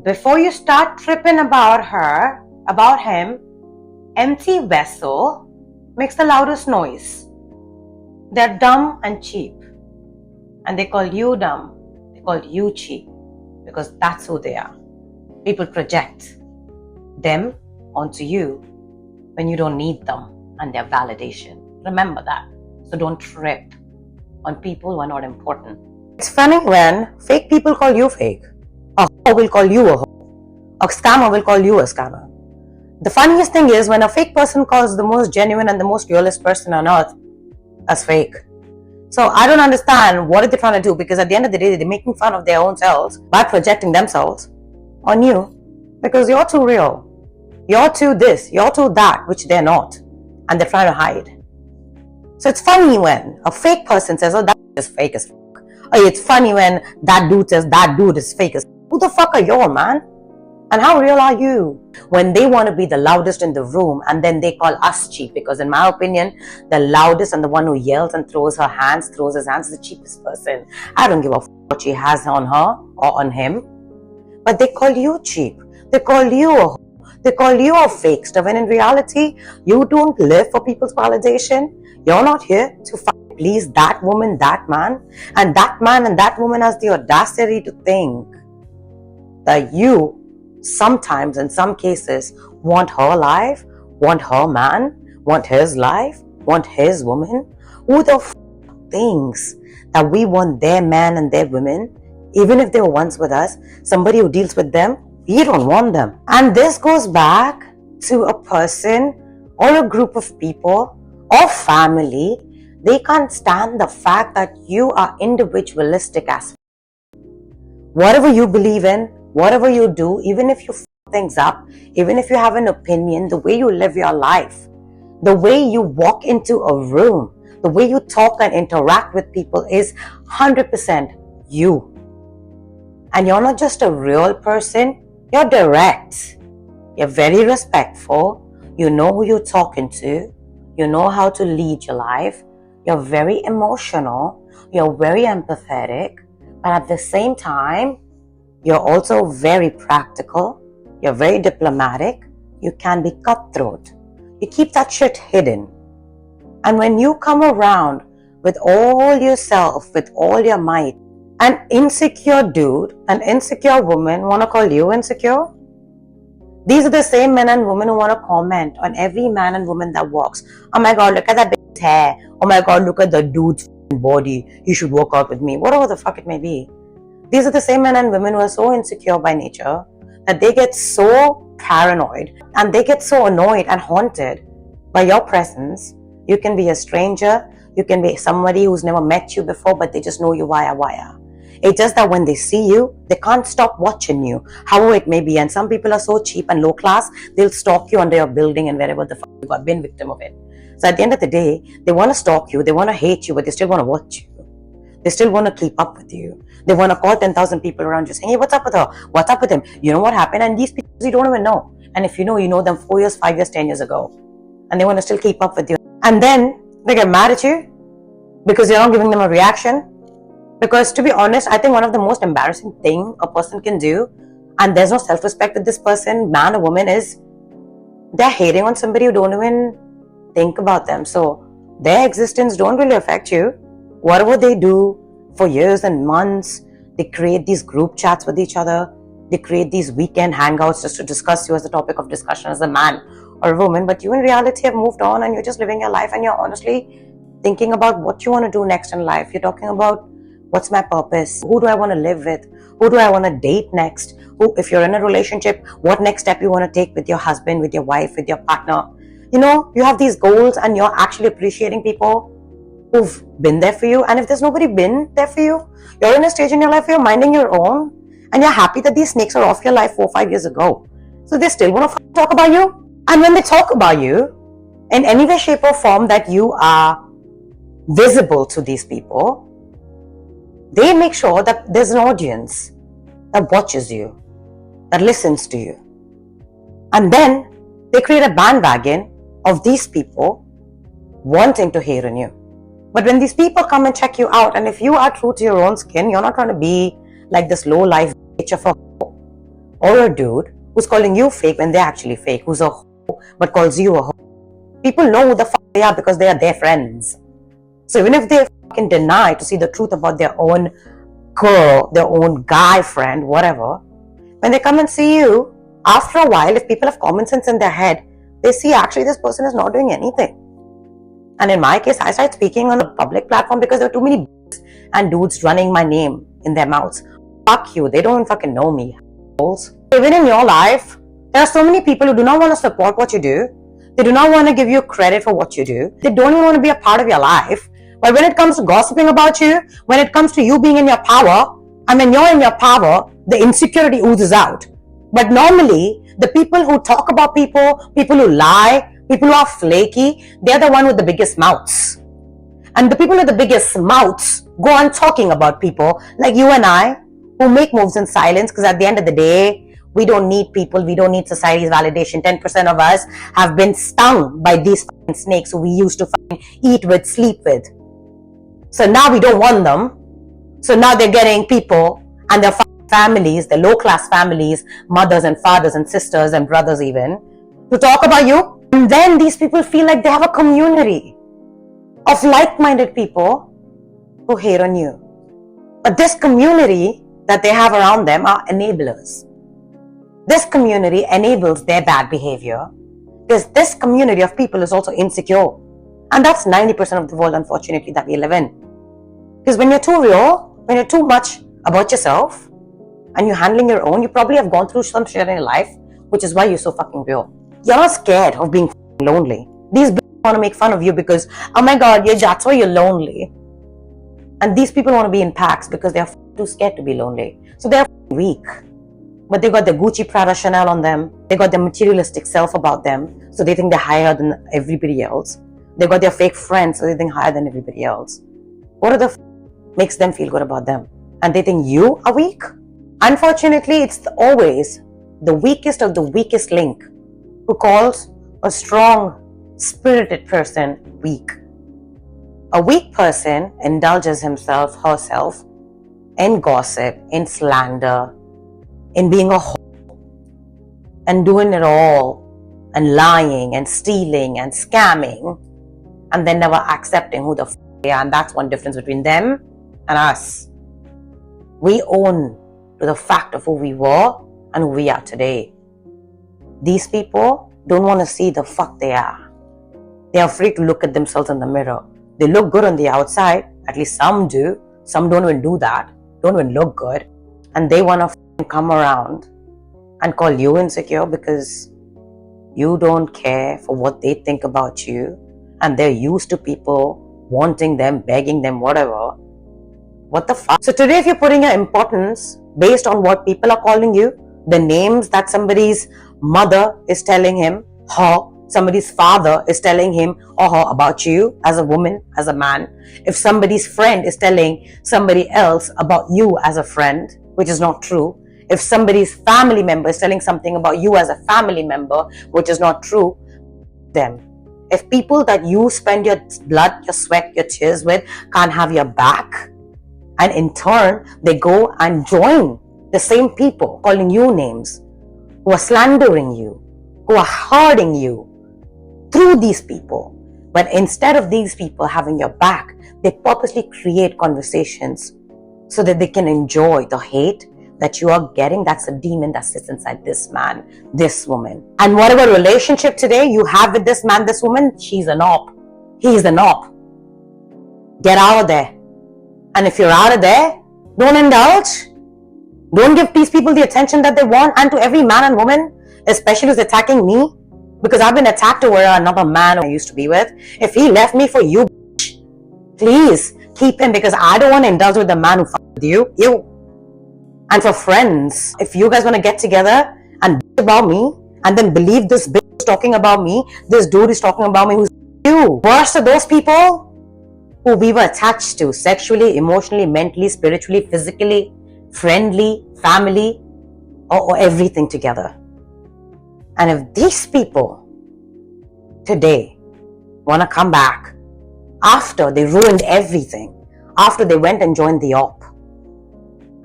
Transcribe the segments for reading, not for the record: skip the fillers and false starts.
Before you start tripping about her, about him, empty vessel makes the loudest noise. They're dumb and cheap. And they call you dumb. They call you cheap. Because that's who they are. People project them onto you when you don't need them and their validation. Remember that. So don't trip on people who are not important. It's funny when fake people call you fake. A hoe will call you a hoe. A scammer will call you a scammer. The funniest thing is when a fake person calls the most genuine and the most realist person on earth as fake. So I don't understand what are they trying to do, because at the end of the day they're making fun of their own selves by projecting themselves on you because you're too real. You're too this, you're too that, which they're not. And they're trying to hide. So it's funny when a fake person says, oh, that is fake as fuck. Or it's funny when that dude says that dude is fake as fuck. Who the fuck are you, man? And how real are you? When they want to be the loudest in the room and then they call us cheap, because in my opinion, the loudest and the one who yells and throws his hands is the cheapest person. I don't give a fuck what she has on her or on him. But they call you cheap. They call you a hoe. They call you a fake stuff. And in reality, you don't live for people's validation. You're not here to please that woman, that man. And that man and that woman has the audacity to think that you sometimes, in some cases, want her life, want her man, want his life, want his woman. Who the thinks that we want their man and their women, even if they were once with us, somebody who deals with them, we don't want them. And this goes back to a person or a group of people or family. They can't stand the fact that you are individualistic as whatever you believe in, whatever you do, even if you f things up, even if you have an opinion, the way you live your life, the way you walk into a room, the way you talk and interact with people is 100% you. And you're not just a real person, you're direct. You're very respectful. You know who you're talking to. You know how to lead your life. You're very emotional. You're very empathetic. But at the same time, you're also very practical. You're very diplomatic. You can be cutthroat. You keep that shit hidden. And when you come around with all yourself, with all your might, an insecure dude, an insecure woman want to call you insecure? These are the same men and women who want to comment on every man and woman that walks. Oh my God, look at that bitch's hair. Oh my God, look at the dude's body. You should work out with me. Whatever the fuck it may be. These are the same men and women who are so insecure by nature that they get so paranoid and they get so annoyed and haunted by your presence. You can be a stranger. You can be somebody who's never met you before, but they just know you via wire. It's just that when they see you, they can't stop watching you, however it may be. And some people are so cheap and low class, they'll stalk you under your building and wherever the fuck you got been victim of it. So at the end of the day, they want to stalk you, they want to hate you, but they still want to watch you. They still want to keep up with you. They want to call 10,000 people around you saying, hey, what's up with her? What's up with him? You know what happened? And these people you don't even know. And if you know them 4 years, 5 years, 10 years ago. And they want to still keep up with you. And then they get mad at you because you're not giving them a reaction. Because to be honest, I think one of the most embarrassing thing a person can do, and there's no self-respect with this person, man or woman, is they're hating on somebody who don't even think about them. So their existence don't really affect you. Whatever they do for years and months, they create these group chats with each other. They create these weekend hangouts just to discuss you as a topic of discussion as a man or a woman. But you in reality have moved on and you're just living your life and you're honestly thinking about what you want to do next in life. You're talking about what's my purpose? Who do I want to live with? Who do I want to date next? If you're in a relationship, what next step you want to take with your husband, with your wife, with your partner? You know, you have these goals and you're actually appreciating people who've been there for you. And if there's nobody been there for you, you're in a stage in your life where you're minding your own and you're happy that these snakes are off your life 4 or 5 years ago. So they still want to talk about you. And when they talk about you, in any way, shape or form that you are visible to these people, they make sure that there's an audience that watches you, that listens to you. And then they create a bandwagon of these people wanting to hate on you. But when these people come and check you out, and if you are true to your own skin, you're not trying to be like this low life bitch of a or a dude who's calling you fake when they're actually fake, who's a hoe but calls you a hoe, people know who the fuck they are because they are their friends. So even if they fucking deny to see the truth about their own girl, their own guy friend, whatever, when they come and see you, after a while, if people have common sense in their head, they see actually this person is not doing anything. And in my case, I started speaking on a public platform because there were too many and dudes running my name in their mouths. Fuck you, they don't fucking know me. Even in your life, there are so many people who do not want to support what you do. They do not want to give you credit for what you do. They don't even want to be a part of your life. But when it comes to gossiping about you, when it comes to you being in your power, and when you're in your power, the insecurity oozes out. But normally, the people who talk about people who lie, people who are flaky, they're the one with the biggest mouths. And the people with the biggest mouths go on talking about people like you and I, who make moves in silence, because at the end of the day, we don't need people, we don't need society's validation. 10% of us have been stung by these snakes who we used to eat with, sleep with. So now we don't want them. So now they're getting people and their families, the low-class families, mothers and fathers and sisters and brothers even, to talk about you. And then these people feel like they have a community of like-minded people who hate on you. But this community that they have around them are enablers. This community enables their bad behavior because this community of people is also insecure. And that's 90% of the world, unfortunately, that we live in. Because when you're too real, when you're too much about yourself and you're handling your own, you probably have gone through some shit in your life, which is why you're so fucking real. You're not scared of being lonely. These people want to make fun of you because, oh my God, that's why you're lonely. And these people want to be in packs because they're too scared to be lonely. So they're weak. But they got their Gucci, Prada, Chanel on them. They got their materialistic self about them. So they think they're higher than everybody else. They got their fake friends, so they think higher than everybody else. What are the makes them feel good about them? And they think you are weak? Unfortunately, it's always the weakest of the weakest link who calls a strong, spirited person weak. A weak person indulges himself, herself, in gossip, in slander, in being a whore, and doing it all, and lying, and stealing, and scamming, and then never accepting who the f they are. And that's one difference between them and us. We own to the fact of who we were and who we are today. These people don't want to see the fuck they are. They're afraid to look at themselves in the mirror. They look good on the outside, at least some do. Some don't even do that, don't even look good. And they want to come around and call you insecure because you don't care for what they think about you. And they're used to people wanting them, begging them, whatever. What the fuck? So today, if you're putting your importance based on what people are calling you, the names that somebody's mother is telling him, her, somebody's father is telling him or her about you as a woman, as a man. If somebody's friend is telling somebody else about you as a friend, which is not true. If somebody's family member is telling something about you as a family member, which is not true, them. If people that you spend your blood, your sweat, your tears with can't have your back, and in turn, they go and join the same people calling you names, who are slandering you, who are hurting you through these people. But instead of these people having your back, they purposely create conversations so that they can enjoy the hate that you are getting. That's a demon that sits inside this man, this woman. And whatever relationship today you have with this man, this woman, she's an op. He's an op. Get out of there. And if you're out of there, don't indulge. Don't give these people the attention that they want. And to every man and woman, especially who's attacking me, because I've been attacked over another man I used to be with. If he left me for you, please keep him, because I don't want to indulge with the man who fucked with you. And for friends, if you guys want to get together and bitch about me, and then believe this bitch is talking about me, this dude is talking about me, who's you. Worst of those people who we were attached to sexually, emotionally, mentally, spiritually, physically, friendly, family, or everything together. And if these people today want to come back after they ruined everything, after they went and joined the op,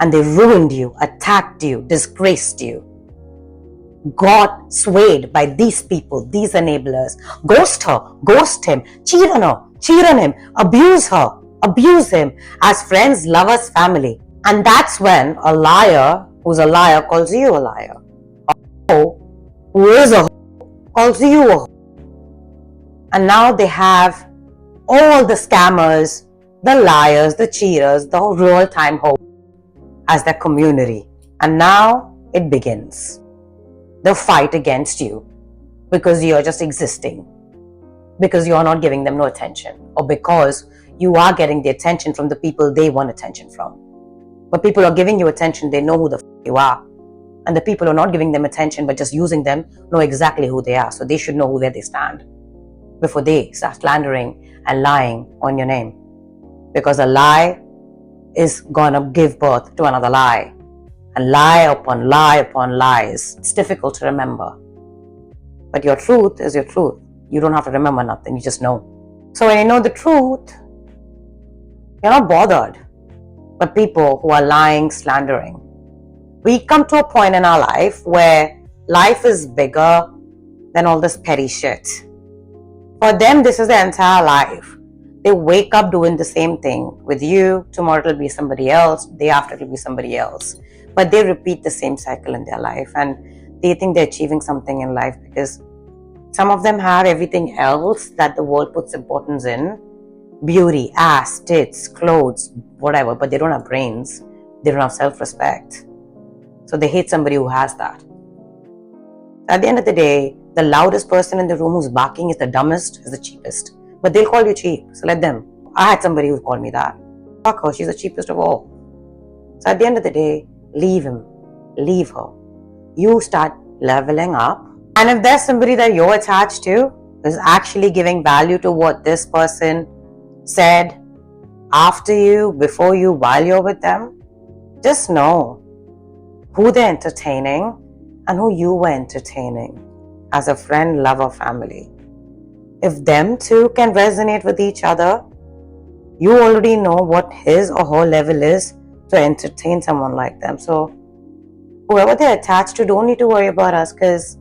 and they ruined you, attacked you, disgraced you, got swayed by these people, these enablers. Ghost her, ghost him, cheat on her, cheat on him, abuse her, abuse him as friends, lovers, family. And that's when a liar who's a liar calls you a liar. A hoe who is a hoe calls you a hoe. And now they have all the scammers, the liars, the cheaters, the real-time hoes as their community. And now it begins. The fight against you because you're just existing, because you're not giving them no attention, or because you are getting the attention from the people they want attention from. But people are giving you attention, they know who the you are. And the people who are not giving them attention but just using them know exactly who they are. So they should know where they stand before they start slandering and lying on your name. Because a lie is gonna give birth to another lie. And lie upon lie upon lies. It's difficult to remember. But your truth is your truth. You don't have to remember nothing, you just know. So when you know the truth, you're not bothered. But people who are lying, slandering. We come to a point in our life where life is bigger than all this petty shit. For them, this is their entire life. They wake up doing the same thing. With you, tomorrow it'll be somebody else, day after it'll be somebody else. But they repeat the same cycle in their life and they think they're achieving something in life because some of them have everything else that the world puts importance in. Beauty, ass, tits, clothes, whatever, but they don't have brains. They don't have self-respect. So they hate somebody who has that. At the end of the day, the loudest person in the room who's barking is the dumbest, is the cheapest. But they'll call you cheap, so let them. I had somebody who called me that. Fuck her, she's the cheapest of all. So at the end of the day, leave him, leave her. You start leveling up. And if there's somebody that you're attached to is actually giving value to what this person said after you, before you, while you're with them, just know who they're entertaining and who you were entertaining as a friend, lover, family. If them two can resonate with each other, you already know what his or her level is to entertain someone like them. So whoever they're attached to, don't need to worry about us, because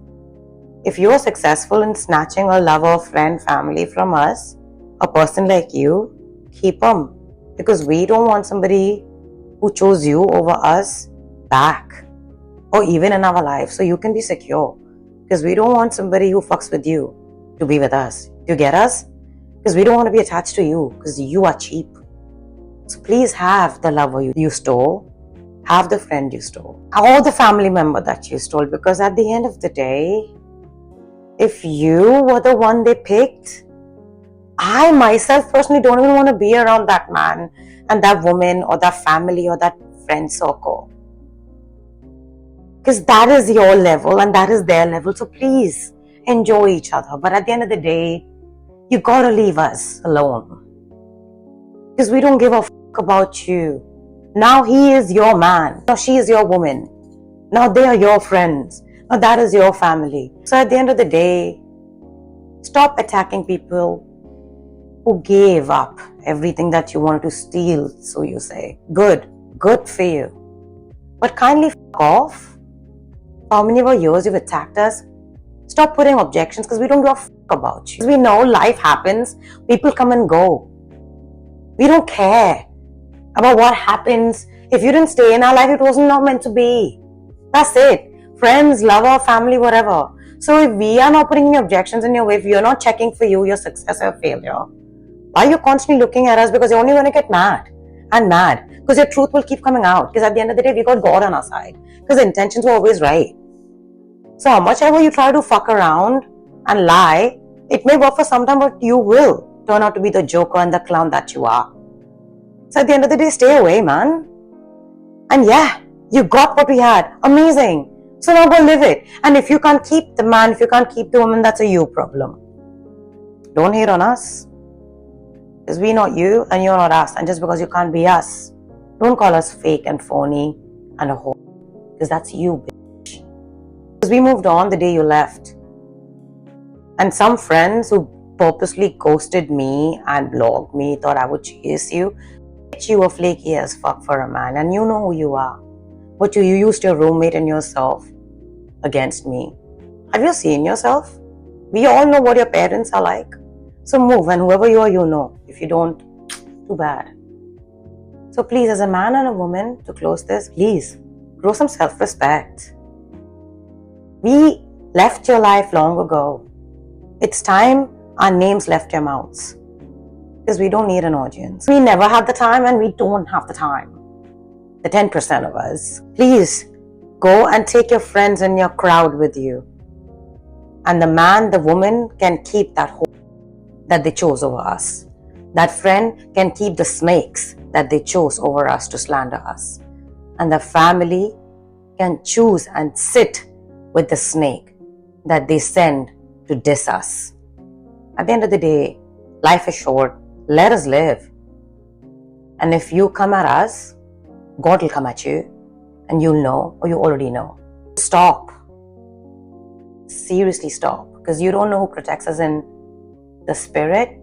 if you're successful in snatching a lover, friend, family from us, a person like you, keep them, because we don't want somebody who chose you over us back or even in our life. So you can be secure, because we don't want somebody who fucks with you to be with us. Do you get us? Because we don't want to be attached to you because you are cheap. So please have the lover you stole, have the friend you stole, or the family member that you stole, because at the end of the day, if you were the one they picked, I myself personally don't even want to be around that man and that woman or that family or that friend circle. Because that is your level and that is their level. So please enjoy each other. But at the end of the day, you gotta leave us alone. Because we don't give a fuck about you. Now he is your man. Now she is your woman. Now they are your friends. Now that is your family. So at the end of the day, stop attacking people who gave up everything that you wanted to steal, so you say. Good for you. But kindly fuck off. How many more years you've attacked us? Stop putting objections, because we don't give a fuck about you. We know life happens. People come and go. We don't care about what happens. If you didn't stay in our life, it wasn't not meant to be. That's it. Friends, lover, family, whatever. So if we are not putting any objections in your way, if you're not checking for you, your success or failure, why are you constantly looking at us? Because you're only going to get mad and mad. Because your truth will keep coming out. Because at the end of the day, we got God on our side. Because the intentions were always right. So how much ever you try to fuck around and lie, it may work for some time, but you will turn out to be the joker and the clown that you are. So at the end of the day, stay away, man. And yeah, you got what we had. Amazing. So now go live it. And if you can't keep the man, if you can't keep the woman, that's a you problem. Don't hate on us. Because we're not you and you're not us. And just because you can't be us, don't call us fake and phony and a whore. Because that's you, bitch. Because we moved on the day you left. And some friends who purposely ghosted me and blocked me, thought I would chase you. Bitch, you were flaky as fuck for a man. And you know who you are. But you used your roommate and yourself against me. Have you seen yourself? We all know what your parents are like. So move, and whoever you are, you know. If you don't, too bad. So please, as a man and a woman, to close this, please grow some self-respect. We left your life long ago. It's time our names left your mouths. Because we don't need an audience. We never have the time, and we don't have the time. The 10% of us. Please go and take your friends and your crowd with you. And the man, the woman can keep that hope that they chose over us. That friend can keep the snakes that they chose over us to slander us. And the family can choose and sit with the snake that they send to diss us. At the end of the day, life is short. Let us live. And if you come at us, God will come at you. And you'll know, or you already know. Stop. Seriously stop. Because you don't know who protects us in the spirit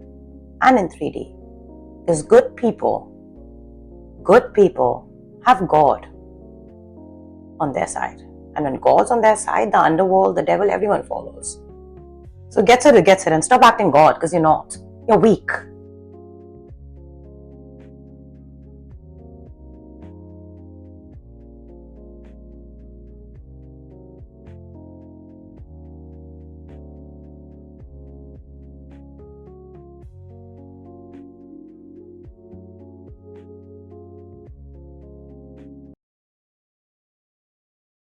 and in 3D. Because good people have God on their side. And when God's on their side, the underworld, the devil, everyone follows. So gets it, and stop acting God, because you're not. You're weak.